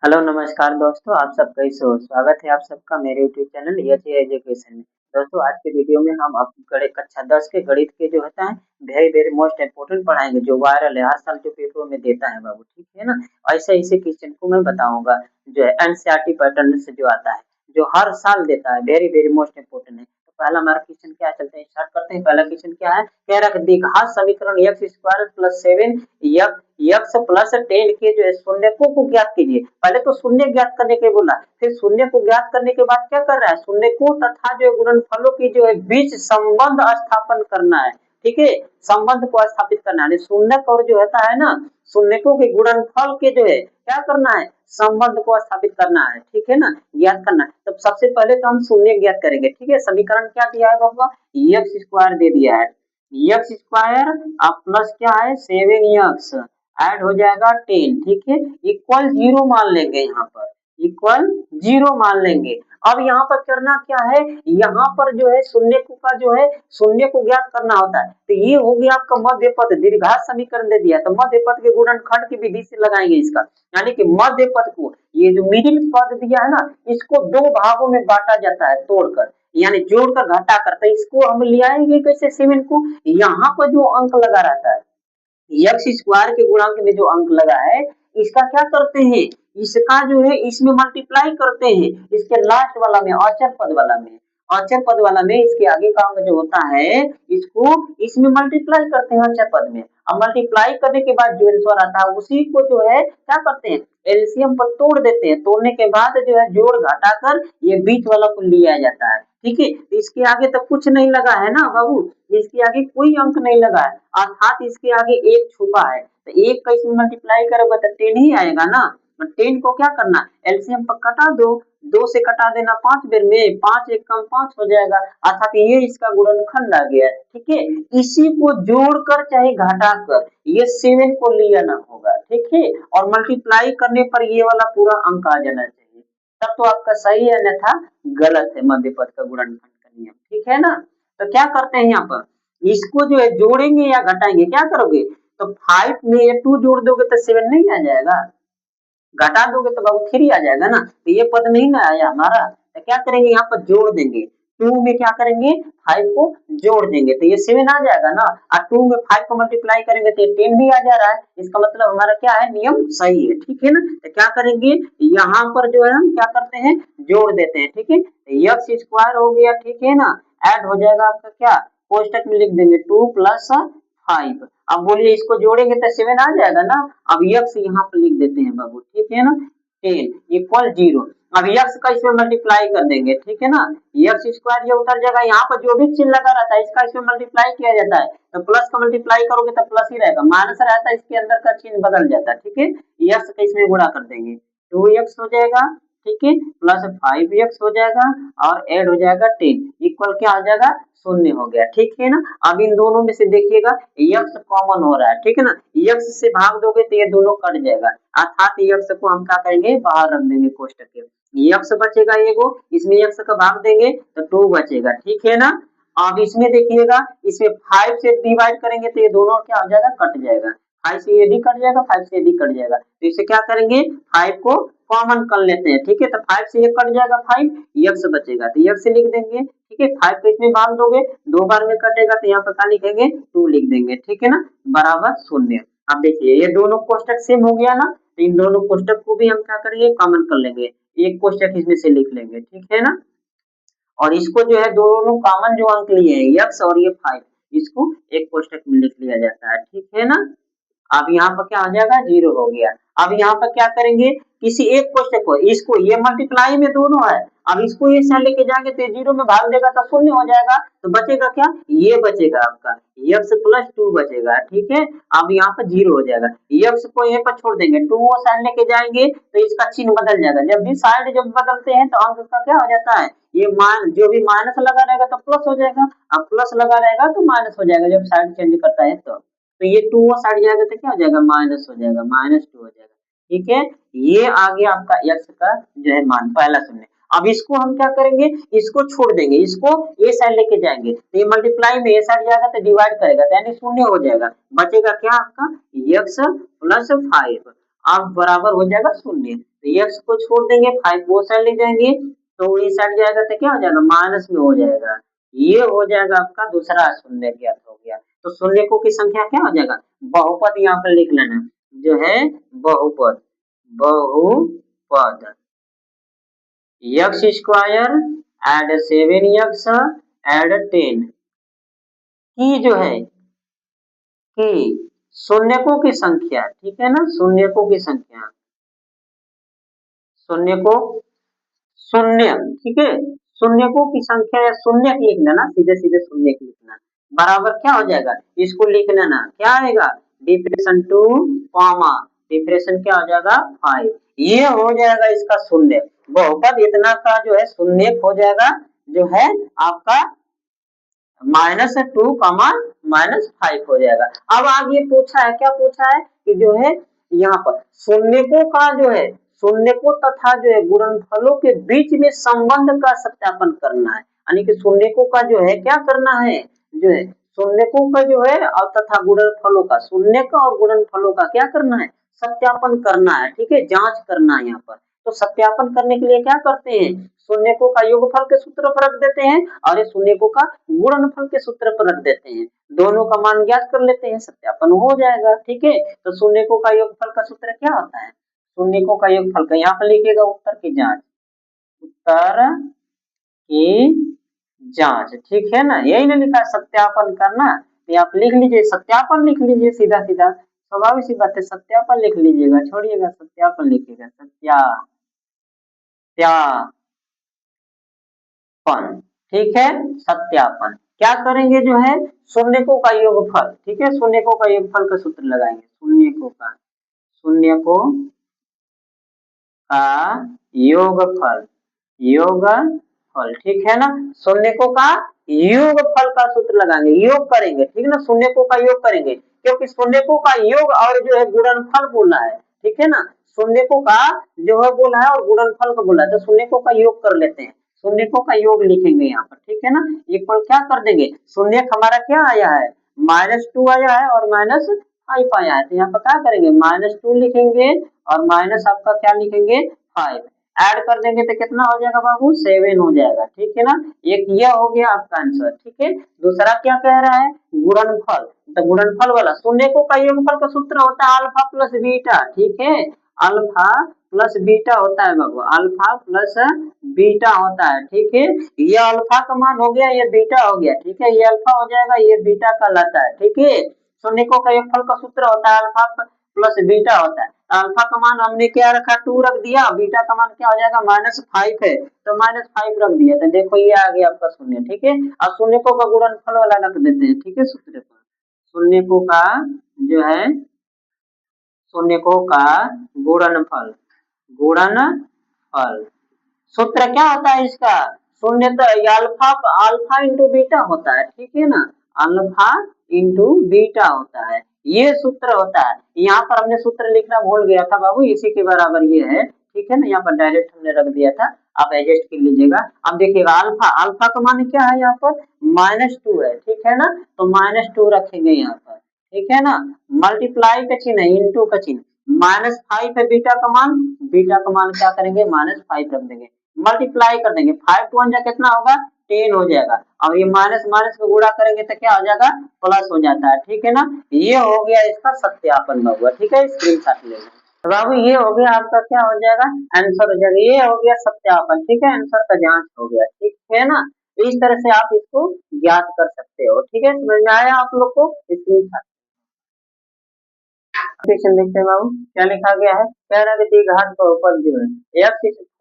Hello नमस्कार दोस्तों, आप सब कैसे हो? स्वागत है आप सबका मेरे यूट्यूब चैनल यच एजुकेशन में। दोस्तों आज के वीडियो में हम आप कक्षा 10 के गणित के जो होता है वेरी वेरी मोस्ट इम्पोर्टेंट पढ़ाएंगे, जो वायरल है हर साल जो पेपरों में देता है बाबू, ठीक है ना। ऐसे ऐसे क्वेश्चन को मैं बताऊंगा जो है एनसीईआरटी पैटर्न से जो आता है, जो हर साल देता है, वेरी वेरी मोस्ट इम्पोर्टेंट है। तो पहला हमारा क्वेश्चन क्या है, चलते हैं स्टार्ट करते हैं। पहला क्वेश्चन क्या है, कह रहा है दिघात समीकरण x square plus 7 x plus 10 के जो है शून्यकों को ज्ञात कीजिए। पहले तो शून्य ज्ञात करने के बोला, फिर शून्य को ज्ञात करने के बाद क्या कर रहा है, शून्य को तथा जो गुणनफलों की जो है बीच संबंध स्थापन करना है। ठीक है, संबंध को स्थापित करना है। शून्य और जो होता है ना, शून्यकों के गुणनफल के जो है क्या करना है, संबंध को स्थापित करना है। ठीक है ना, ज्ञात करना है। तो सबसे पहले तो हम शून्य ज्ञात करेंगे। ठीक है, समीकरण क्या दिया है बाबा, एक्स स्क्वायर दे दिया है, एक्स स्क्वायर प्लस क्या है 7x ऐड हो जाएगा 10। ठीक है, इक्वल 0 मान लेंगे, यहाँ पर इक्वल 0 मान लेंगे। अब यहाँ पर करना क्या है, यहाँ पर जो है शून्य का जो है शून्य को ज्ञात करना होता है। तो ये हो गया आपका मध्य पद, दीर्घात समीकरण दे दिया, तो मध्य पद के गुणनखंड की विधि से लगाएंगे इसका, यानी कि मध्य पद को, ये जो मिडिल पद दिया है ना, इसको दो भागों में बांटा जाता है तोड़कर, यानी जोड़कर घटाकर। तो इसको हम ले आएंगे कैसे, 7 को, यहाँ पर जो अंक लगा रहता है एक्स स्क्वायर के गुणांक में जो अंक लगा है, इसका क्या करते हैं, इसका जो है इसमें मल्टीप्लाई करते हैं, इसके लास्ट वाला में, अचर पद वाला में, अचर पद वाला में इसके आगे का अंक जो होता है इसको इसमें मल्टीप्लाई करते हैं अचर पद में। अब मल्टीप्लाई करने के बाद जो आंसर आता है उसी को जो है क्या करते हैं, एलसीएम पर तोड़ देते हैं। तोड़ने के बाद जो है जोड़ घटाकर ये बीच वाला को लिया जाता है। ठीक है, तो इसके आगे तो कुछ नहीं लगा है ना बाबू, इसके आगे कोई अंक नहीं लगा है, अर्थात इसके आगे एक छुपा है। तो एक का इसमें मल्टीप्लाई करोगे तो 10 ही आएगा ना। तो 10 को क्या करना, एलसीएम पर कटा दो, 2 से कटा देना 5 बेर में, 5 एक कम 5 हो जाएगा, अर्थात ये इसका गुणनखंड आ गया। ठीक है, इसी को जोड़कर चाहे घटाकर ये 7 को ले आना होगा। ठीक है, और मल्टीप्लाई करने पर ये वाला पूरा अंक आ जाना चाहिए, तब तो आपका सही है, अन्यथा गलत है मध्य पद का गुणनखंड का नियम। ठीक है ना। तो क्या करते हैं यहाँ पर, इसको जो है जोड़ेंगे या घटाएंगे, क्या करोगे, तो 5 में ये 2 जोड़ दोगे तो 7 नहीं आ जाएगा, घटा दोगे तो बाबू 3 आ जाएगा ना। तो ये पद नहीं ना आया हमारा, तो क्या करेंगे यहाँ पर जोड़ देंगे, 2 में क्या करेंगे 5 को जोड़ देंगे तो ये 7 आ जाएगा ना, और 2 में 5 को मल्टीप्लाई करेंगे तो ये 10 भी आ जा रहा है। इसका मतलब हमारा क्या है, नियम सही है। ठीक है ना, तो क्या करेंगे यहाँ पर जो है हम क्या करते हैं, जोड़ देते हैं। ठीक है, एक्स स्क्वायर हो गया, ठीक है ना, ऐड हो जाएगा आपका क्या, कोष्टक में लिख देंगे 2 प्लस 5। अब बोलिए इसको जोड़ेंगे तो 7 आ जाएगा ना। अब यक्स यहाँ पर लिख देते हैं बाबू, ठीक है ना, 10 इक्वल 0। अब यक्स का इसमें मल्टीप्लाई कर देंगे, ठीक है ना, यक्स स्क्वायर ये उतर जाएगा, यहाँ पर जो भी चिन्ह लगा रहता है इसका इसमें मल्टीप्लाई किया जाता है, तो प्लस का मल्टीप्लाई करोगे तो प्लस ही रहेगा, माइनस रहता है इसके अंदर का चिन्ह बदल जाता है। ठीक है, यक्स का इसमें गुणा कर देंगे, 2x हो जाएगा, ठीक है, प्लस 5x हो जाएगा, और ऐड हो जाएगा 10 इक्वल क्या आ जाएगा, शून्य हो गया। ठीक है ना, अब इन दोनों में से देखिएगा यक्स कॉमन हो रहा है, ठीक है ना, यक्स से भाग दोगे तो ये दोनों कट जाएगा, अर्थात यक्स को हम क्या करेंगे, बाहर रख देंगे कोष्टक के, यक्स बचेगा एगो, इसमें यक्स का भाग देंगे तो 2 बचेगा। ठीक है ना, अब इसमें देखिएगा, इसमें 5 से डिवाइड करेंगे तो ये दोनों क्या हो जाएगा, कट जाएगा, 5 से ये भी कट जाएगा, 5 से ये भी कट जाएगा, तो इसे क्या करेंगे 5 को कॉमन कर लेते हैं। ठीक है, तो 5 से ये कट जाएगा, 5 यक्स बचेगा तो यक्स लिख देंगे। ठीक है, 5 को इसमें बांध दोगे, 2 बार में कटेगा तो यहाँ पर क्या लिखेंगे, 2 लिख देंगे। ठीक है ना, बराबर शून्य। अब देखिए ये दोनों कोष्टक सेम हो गया ना, तो इन दोनों कोष्टक को भी हम क्या करेंगे, कॉमन कर लेंगे, एक कोष्टक इसमें से लिख लेंगे। ठीक है ना, और इसको जो है दोनों कॉमन जो अंक लिए हैं यक्स और ये 5, इसको एक कोष्टक में लिख लिया जाता है। ठीक है ना, अब यहाँ पर क्या हो जाएगा, 0 हो गया। अब यहाँ पर क्या करेंगे, किसी एक कोष्टक को, इसको ये मल्टीप्लाई में दोनों है, अब इसको ये साइड लेके जाएंगे तो 0 में भाग देगा तो शून्य हो जाएगा, तो बचेगा क्या, ये बचेगा आपका x प्लस 2 बचेगा। ठीक है, अब यहाँ पर 0 हो जाएगा, x को यहाँ पर छोड़ देंगे, 2 वो साइड लेके जाएंगे तो इसका चिन्ह बदल जाएगा, जब भी साइड जब बदलते हैं तो अंक का क्या हो जाता है, ये मान जो भी माइनस लगा रहेगा तो प्लस हो जाएगा, अब प्लस लगा रहेगा तो माइनस हो जाएगा, जब साइड चेंज करता है तो ये 2 साइड जाएगा तो क्या हो जाएगा, माइनस हो जाएगा, -2 हो जाएगा। ठीक है, ये आ गया आपका x का जो है मान, पहला शून्य। अब इसको हम क्या करेंगे, इसको छोड़ देंगे, इसको ए साइड लेके जाएंगे तो ये मल्टीप्लाई में ए साइड जाएगा तो डिवाइड करेगा तो यानी शून्य हो जाएगा, बचेगा क्या आपका x प्लस 5, अब बराबर हो जाएगा शून्य। तो x को छोड़ देंगे, 5 वो साइड ले जाएंगे तो इस साइड जाएगा तो क्या हो जाएगा, माइनस में हो जाएगा। ये हो जाएगा आपका दूसरा शून्य ज्ञात हो गया। तो शून्यकों की संख्या क्या हो जाएगा, बहुपद यहाँ पर लिख लेना, जो है बहुपद, बहुपद x square add 7x add 10 की जो है कि शून्यकों की संख्या, ठीक है ना, शून्यकों की संख्या, शून्य को शून्य, ठीक है, शून्यकों की संख्या या शून्य लिख लेना, सीधे सीधे शून्य लिखना, बराबर क्या हो जाएगा, इसको लिख लेना, क्या आएगा, डिफरेंशन 2 कॉमा डिफरेंशन क्या हो जाएगा 5, ये हो जाएगा इसका शून्य, बहुपद इतना का जो है शून्य हो जाएगा, जो है आपका -2 -5 हो जाएगा। अब आगे पूछा है, क्या पूछा है कि जो है यहाँ पर शून्यकों का जो है शून्यकों तथा जो है गुणनफलों के बीच में संबंध का सत्यापन करना है, यानी कि शून्यकों का जो है क्या करना है, जो है शून्यकों का जो है और तथा गुणनफलों का, शून्य का और गुणनफलों का क्या करना है, सत्यापन करना है, ठीक है, जांच करना है यहाँ पर। तो सत्यापन करने के लिए क्या करते हैं, शून्यकों का योगफल के सूत्र पर रख देते हैं और शून्यकों का गुणनफल के सूत्र पर रख देते हैं, दोनों का मान ज्ञात कर लेते हैं, सत्यापन हो जाएगा, ठीक है। तो शून्यकों का योगफल का सूत्र क्या होता है, शून्यकों का योगफल का यहाँ पर लिखिएगा उत्तर की जांच, उत्तर की जांच, ठीक है ना, यही ना लिखा सत्यापन करना, तो आप लिख लीजिए सत्यापन, लिख लीजिए सीधा सीधा, स्वाभाविक सी बात है, सत्यापन लिख लीजिएगा, छोड़िएगा सत्यापन लिखिएगा, सत्यापन, ठीक है, सत्यापन क्या करेंगे, जो है शून्यकों का योगफल, ठीक है, शून्यकों का योगफल का सूत्र लगाएंगे, शून्यकों का योगफल, योगफल, ठीक है ना, शून्यकों का योगफल का सूत्र लगाएंगे, योग करेंगे, ठीक है ना, शून्यकों का योग करेंगे, क्योंकि शून्यकों का योग और जो है गुणनफल बोला है, ठीक है ना, शून्यकों का जो है बोला है और गुणनफल को बोला है, तो शून्यकों का योग कर लेते हैं, शून्यकों का योग लिखेंगे यहाँ पर, ठीक है ना, इक्वल क्या कर देंगे, शून्य हमारा क्या आया है, -2 आया है और -5 आया है, तो यहाँ पर क्या करेंगे, -2 लिखेंगे और माइनस आपका क्या लिखेंगे 5, ऐड कर देंगे तो कितना हो जाएगा बाबू, 7 हो जाएगा, ठीक है ना, एक यह हो गया आपका आंसर, ठीक है। दूसरा क्या कह रहा है, गुणनफल, तो गुणनफल वाला शून्यकों का योगफल का सूत्र होता है अल्फा प्लस बीटा, ठीक है, अल्फा प्लस बीटा होता है बाबू, अल्फा प्लस बीटा होता है, ठीक है, ये अल्फा का मान हो गया, ये बीटा हो गया, ठीक है, ये अल्फा हो जाएगा, ये बीटा का लाता है, ठीक है, शून्यकों का योगफल का सूत्र होता है अल्फा प्लस बीटा होता है, अल्फा का मान हमने क्या रखा 2 रख दिया, बीटा का मान क्या हो जाएगा -5 है, तो -5 रख दिया, तो देखो ये आ गया आपका शून्य, ठीक है, अब शून्यकों का गुणनफल वाला रख देते हैं, ठीक है, सूत्र पर शून्यकों का जो है शून्यकों का गुणनफल, गुणनफल सूत्र क्या होता है इसका, शून्य तो अल्फा अल्फा इंटू बीटा होता है, ठीक है ना, अल्फा इंटू बीटा होता है, ये सूत्र होता है, यहाँ पर हमने सूत्र लिखना भूल गया था बाबू, इसी के बराबर ये है, ठीक है ना, यहाँ पर डायरेक्ट हमने रख दिया था, आप एडजस्ट कर लीजिएगा। अब देखिएगा अल्फा, अल्फा का मान क्या है यहाँ पर -2 है, ठीक है ना, तो -2 रखेंगे यहाँ पर, ठीक है ना, मल्टीप्लाई का चिन्ह है, इंटू का चिन्ह, -5 है बीटा का मान, बीटा का मान क्या करेंगे -5 रख देंगे, मल्टीप्लाई कर देंगे, 5 टू 1 जा कितना होगा 10 हो जाएगा, और ये माइनस माइनस को गुणा करेंगे तो क्या हो जाएगा प्लस हो जाता है, ठीक है ना, ये हो गया इसका सत्यापन बाबू, ठीक है, स्क्रीनशॉट ले लो, तो बाबू ये हो गया आपका क्या हो जाएगा आंसर हो जाएगा, ये हो गया सत्यापन, ठीक है, आंसर का जांच हो गया, ठीक है ना, तो इस तरह से आप इसको ज्ञात कर सकते हो, ठीक है, समझ में आया आप लोग को, स्क्रीनशॉट क्वेश्चन देखते हैं बाबू, क्या लिखा गया है, कह रहा है कि द्विघात बहुपद जो है x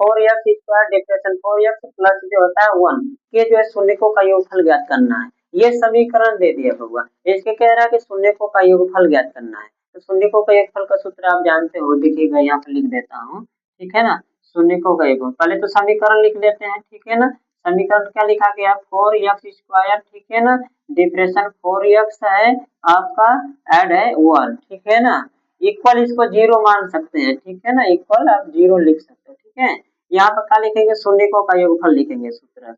4x square differential 4x plus जो होता है 1 के जो है शून्यकों का योगफल ज्ञात करना है, ये समीकरण दे दिया बउआ, इसके कह रहा है कि शून्यकों का योगफल ज्ञात करना है, तो शून्यकों का योगफल का सूत्र आप जानते हो, देखिएगा यहाँ पे लिख देता हूँ, ठीक है ना, शून्यकों का योगफल, पहले तो समीकरण लिख लेते हैं, ठीक है ना, समीकरण क्या लिखा गया 4x स्क्वायर, ठीक है ना, डिफरेंशियल 4x है आपका, ऐड है 1, ठीक है ना, इक्वल इसको 0 मान सकते हैं, ठीक है ना, इक्वल आप 0 लिख सकते हो, ठीक है, यहाँ पर क्या लिखेंगे शून्यकों का योगफल लिखेंगे, सूत्र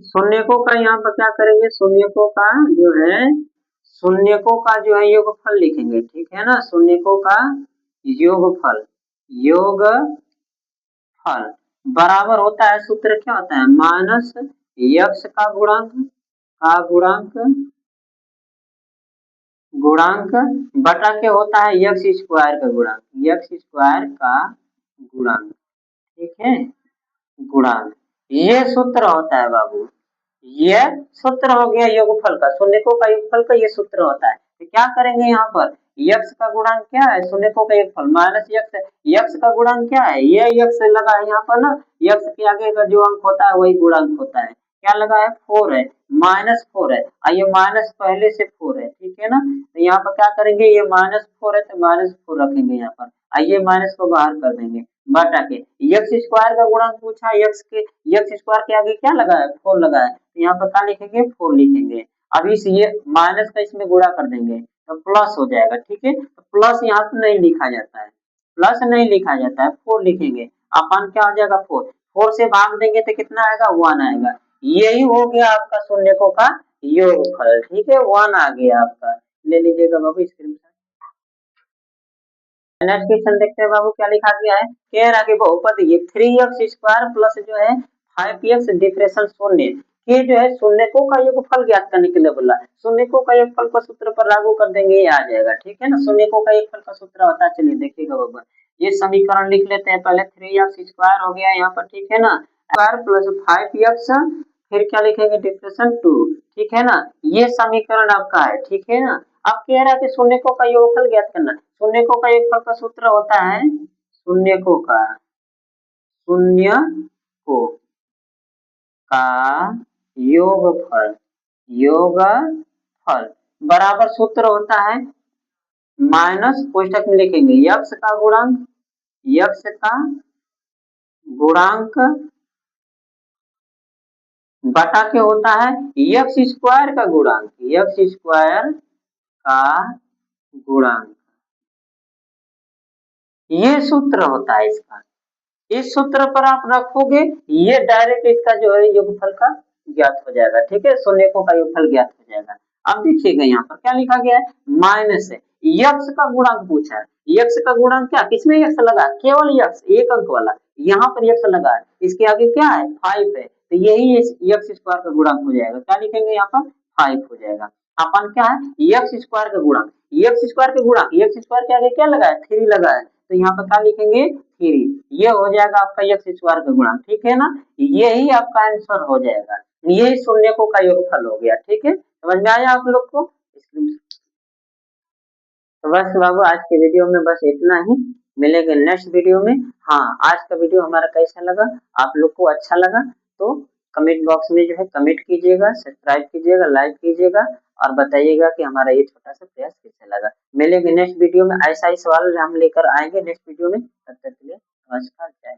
शून्यकों का यहाँ पर क्या करेंगे, शून्यकों का जो है शून्यकों का जो है योगफल लिखेंगे, ठीक है ना, शून्यकों का योगफल, योगफल बराबर होता है, सूत्र क्या होता है, माइनस यक्स का गुणांक बटा के होता है यक्स स्क्वायर का गुणांक, ठीक है, गुणांक। ये सूत्र होता है बाबू, ये सूत्र हो गया योगफल का, शून्यकों का योगफल का ये सूत्र होता है। तो क्या करेंगे यहाँ पर, यक्स का गुणांक क्या है, शून्यकों का योगफल माइनस यक्स, यक्स का गुणांक क्या है, ये यक्स लगा है यहाँ पर ना, यक्स के आगे का जो अंक होता है वही गुणांक होता है, क्या लगा है, 4 है, -4 है, और ये माइनस पहले से 4 है, ठीक है ना। तो यहाँ पर क्या करेंगे, ये -4 है तो -4 रखेंगे यहाँ पर, आइए माइनस को बाहर कर देंगे, बटा के यक्स स्क्वायर का गुणांक पूछा, यक्स स्क्वायर के आगे क्या लगा है, 4 लगा है, तो यहाँ पर क्या लिखेंगे, 4 लिखेंगे। अभी से ये माइनस का इसमें गुणा कर देंगे तो प्लस हो जाएगा, ठीक है। तो प्लस यहाँ पे नहीं लिखा जाता है, 4 लिखेंगे, अपन क्या हो जाएगा, 4 से भाग देंगे तो कितना आएगा, 1 आएगा। यही हो गया आपका शून्यकों का योगफल, ठीक है, 1 आ गया आपका, ले लीजिएगा बाबू स्क्रीन पर। नेक्स्ट क्वेश्चन देखते हैं बाबू, क्या लिखा गया है, कह रहा कि बहुपद ये 3x स्क्वायर प्लस जो है 5x डिफरेंशियल शून्य के जो है शून्यकों का योगफल ज्ञात करने के लिए बोला है। शून्यकों का योगफल को सूत्र पर लागू कर देंगे, ये आ जाएगा, ठीक है ना। शून्यकों का योगफल का सूत्र होता है, चलिए देखिएगा बाबू, ये समीकरण लिख लेते हैं पहले, 3x स्क्वायर हो गया यहाँ पर, ठीक है ना, स्क्वायर प्लस 5x, फिर क्या लिखेंगे, डिफरेंशियल 2, ठीक है ना, ये समीकरण आपका है, ठीक है ना। अब कह रहा है कि शून्यकों का योगफल ज्ञात करना, शून्यकों का योगफल का सूत्र होता है, शून्यकों का योगफल बराबर सूत्र होता है माइनस, कोष्टक में लिखेंगे यक्स का गुणांक बटा के होता है यक्स स्क्वायर का गुणांक, ये सूत्र होता है इसका। इस सूत्र पर आप रखोगे, ये डायरेक्ट इसका जो है योगफल का ज्ञात हो जाएगा, ठीक है, शून्यकों का योगफल ज्ञात हो जाएगा। अब देखिएगा यहाँ पर क्या लिखा गया है, माइनस है, यक्स का गुणांक पूछा है, यक्स का गुणांक क्या, किसमें यक्स लगा, केवल यक्स, एक अंक वाला, यहाँ पर यक्स लगा है, इसके आगे क्या है, 5 है, तो यही यक्स स्क्वायर का गुणांक हो जाएगा, क्या लिखेंगे यहाँ पर, 5 हो जाएगा। अपन क्या है, यक्स स्क्वायर का गुणांक, यक्स स्क्वायर के आगे क्या लगा है, 3 लगा है, तो यहाँ पर क्या लिखेंगे, 3, ये हो जाएगा आपका यक्स स्क्वायर का गुणांक, ठीक है ना, यही आपका आंसर हो जाएगा, यही शून्यकों का योगफल हो गया, ठीक है, समझ में आया आप लोग को। तो बस बाबू आज के वीडियो में बस इतना ही, मिलेंगे नेक्स्ट वीडियो में। हाँ, आज का वीडियो हमारा कैसा लगा, आप लोग को अच्छा लगा तो कमेंट बॉक्स में जो है कमेंट कीजिएगा, सब्सक्राइब कीजिएगा, लाइक कीजिएगा, और बताइएगा कि हमारा ये छोटा सा प्रयास कैसा लगा। मिलेंगे नेक्स्ट वीडियो में, ऐसा ही सवाल हम लेकर आएंगे नेक्स्ट वीडियो में, तब तक के लिए नमस्कार, जय।